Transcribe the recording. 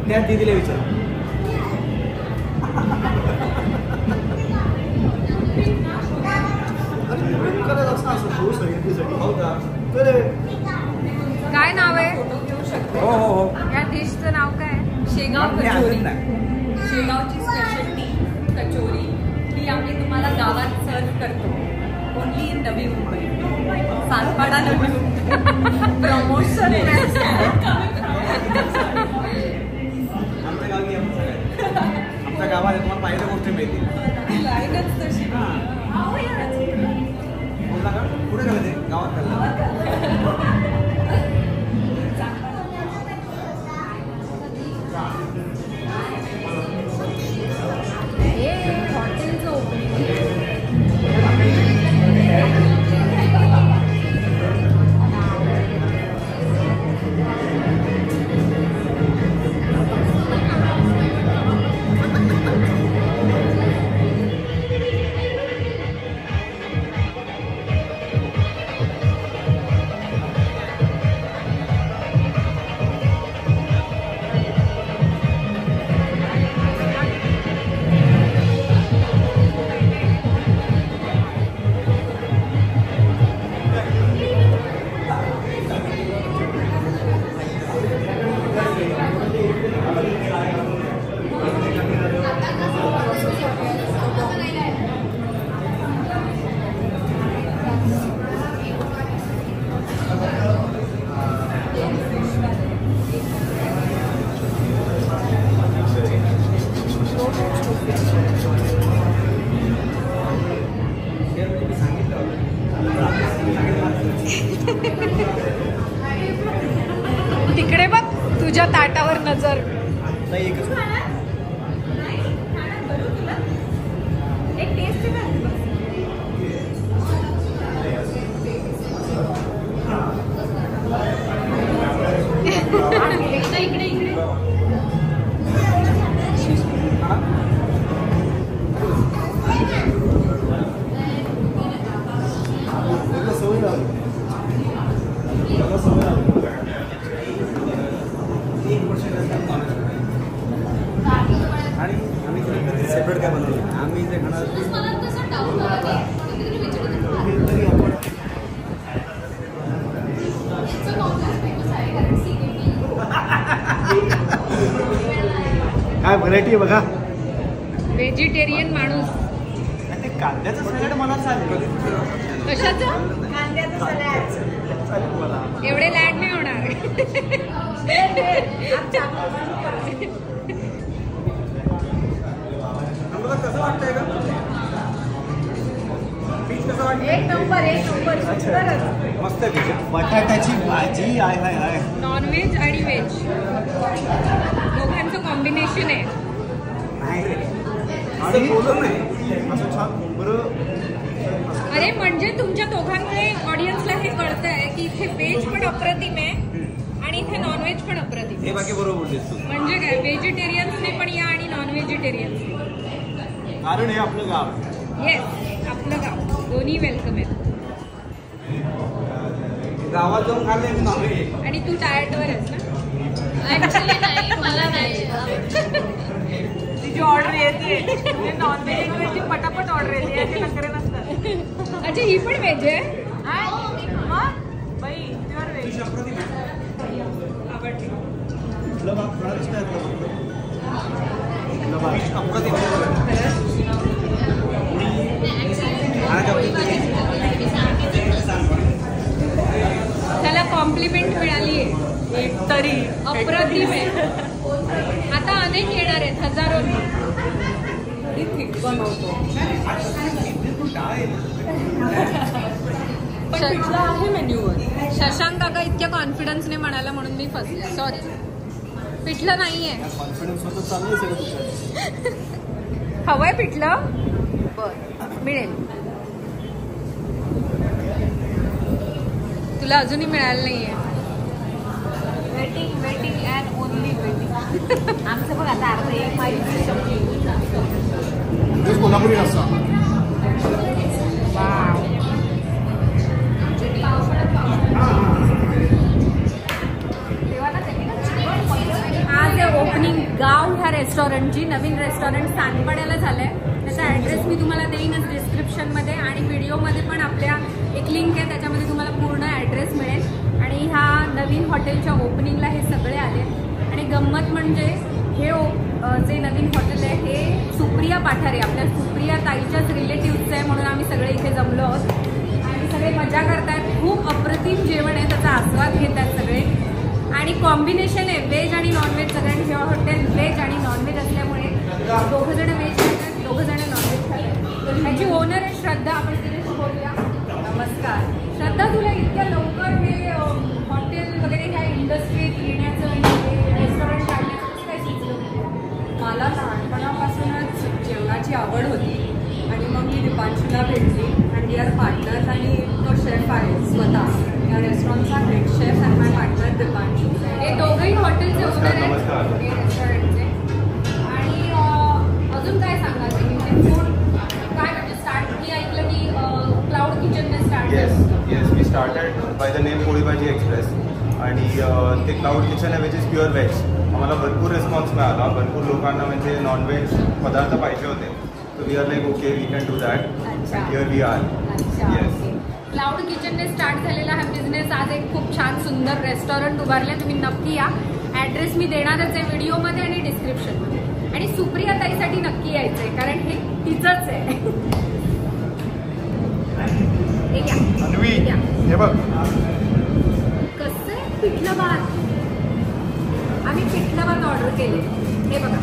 त्या दीदीला विचार. काय नाव आहे? हो हो हो. या डिशचं नाव काय? शेगाव कचोरी. शेगावची स्पेशलिटी कचोरी ही आम्ही तुम्हाला गावात सर्व करतो. Only in Navi Mumbai, सातपाडा Navi Mumbai. Promotion आमच्या गावात तुम्हाला पाहिजे गोष्टी मिळतील. लाईनच तशी. पुढे गेलं ते गावात हॉटेलचं ओपनिंग. तिकडे बघ, तुझ्या ताटावर नजर. एक टेस्ट इकडे इकडे आणि आम्ही सेपरेट काय बनवलं आम्ही जे खाणार काय व्हरायटी आहे बघा. व्हेजिटेरियन माणूस. ते कांद्याचं सॅलड मला चालेल. कशाचं? कांद्याचं सॅलड चालेल मला. एवढे लँड नाही होणार. कसं वाटतंय का? पीच कसं वाटतं? एक नंबर एक नंबर. मस्त बटाट्याची भाजी. I high high. नॉनव्हेज आणि व्हेज दोघांचं कॉम्बिनेशन आहे. आणि बोलत नाही असं छान बरं. अरे म्हणजे तुमच्या दोघांमुळे ऑडियन्सला हे कळतंय की इथे व्हेज पण अप्रतिम आहे आणि इथे नॉनव्हेज पण अप्रतिम. हे बाकी बरोबर बोलतेस तू. म्हणजे काय, व्हेजिटेरियन्सने पण या आणि नॉन व्हेजिटेरियन्स. कारण हे आपलं गाव आहे. येस, आपलं गाव. दोन्ही वेलकम आहेत. गावात जाऊन खाल्ले नॉनव्हेज. आणि तू डाएटवर आहेस ना? ऍक्च्युली नाही, मला नाही. तिची ऑर्डर येते नॉनव्हेज व्हेजची पटापट ऑर्डर येते. याचे नखरे नसतात. अच्छा, ही पण व्हेज आहे? बाई प्युअर व्हेज. आवडली. त्याला कॉम्प्लिमेंट मिळाली आहे तरी अप्रतिम आहे. आता अनेक येणार आहेत, हजारो. पण पिठला आहे मेन्यूवर. शशांक काका इतक्या कॉन्फिडन्सने म्हणाला म्हणून मी फसले. सॉरी, पिठलं नाहीये. हवंय पिठलं? बर, मिळेल. तुला अजूनही मिळालं नाहीये. वेटिंग अँड ओनली दिली आमचं बघ आता अर्ध एक माहिती तेच कोल्हापुरी रस्सा. आज ओपनिंग गाव ह्या रेस्टॉरंटची नवीन रेस्टॉरंट सांडपाड्याला झालंय. त्याचा ॲड्रेस मी तुम्हाला देईनच डिस्क्रिप्शनमध्ये आणि व्हिडिओमध्ये पण आपल्या एक लिंक आहे, त्याच्यामध्ये तुम्हाला पूर्ण ॲड्रेस मिळेल. आणि ह्या नवीन हॉटेलच्या ओपनिंगला हे सगळे आले. आणि गंमत म्हणजे हे जे नवीन हॉटेल आहे हे सुप्रिया पाठारे, आपल्या सुप्रिया ताईच्याच रिलेटिव्हचं आहे, म्हणून आम्ही सगळे इथे जमलो आहोत आणि सगळे मजा करतायत. खूप अप्रतिम जेवण आहे, त्याचा आस्वाद घेत आहेत सगळे. आणि कॉम्बिनेशन आहे व्हेज आणि नॉनव्हेज, कारण हे हॉटेल व्हेज आणि नॉनव्हेज असल्यामुळे दोघंजण व्हेज खातात, दोघंजण नॉनव्हेज खातात. ह्याची ओनर आहे श्रद्धा, आपण तिथे बोलूया. नमस्कार श्रद्धा, तुला इतक्या लवकर हे हॉटेल वगैरे ह्या इंडस्ट्रीत येण्याचं रेस्टॉरंट काढण्याचं काय सुचलं? मला लहानपणापासूनच जेवणाची आवड होती आणि मग मी दीपांशूला भेटली आणि वी आर पार्टनर्स. आणि तो शेफ आहे स्वतः या रेस्टॉरंटचा हेड शेफ आणि माय पार्टनर दीपांशू. हे दोघंही हॉटेलचे ओनर आहेत हे रेस्टॉरंटचे. आणि अजून काय सांगाल तुम्ही फूड काय म्हणजे स्टार्ट मी ऐकलं की क्लाउड किचनने start yes we started by the name Poli Bhaji express आणि ते क्लाउड किचन आहे विच इज प्युअर व्हेज. आम्हाला भरपूर रिस्पॉन्स मिळाला, भरपूर लोकांना म्हणजे नॉनव्हेज पदार्थ पाहिजे होते. So we are like okay we can do that. Here we are. Yes, cloud किचनने स्टार्ट झालेला हा बिझनेस आज एक खूप छान सुंदर रेस्टॉरंट उभारले. तुम्ही नक्की या. ॲड्रेस मी देणारच आहे व्हिडिओमध्ये आणि डिस्क्रिप्शनमध्ये. आणि सुप्रिया ताईसाठी नक्की यायचं आहे कारण हे तिचंच आहे. अन्वी हे बघ कसं आहे पिठलं भात. आम्ही पिठलं भात ऑर्डर केले. हे बघा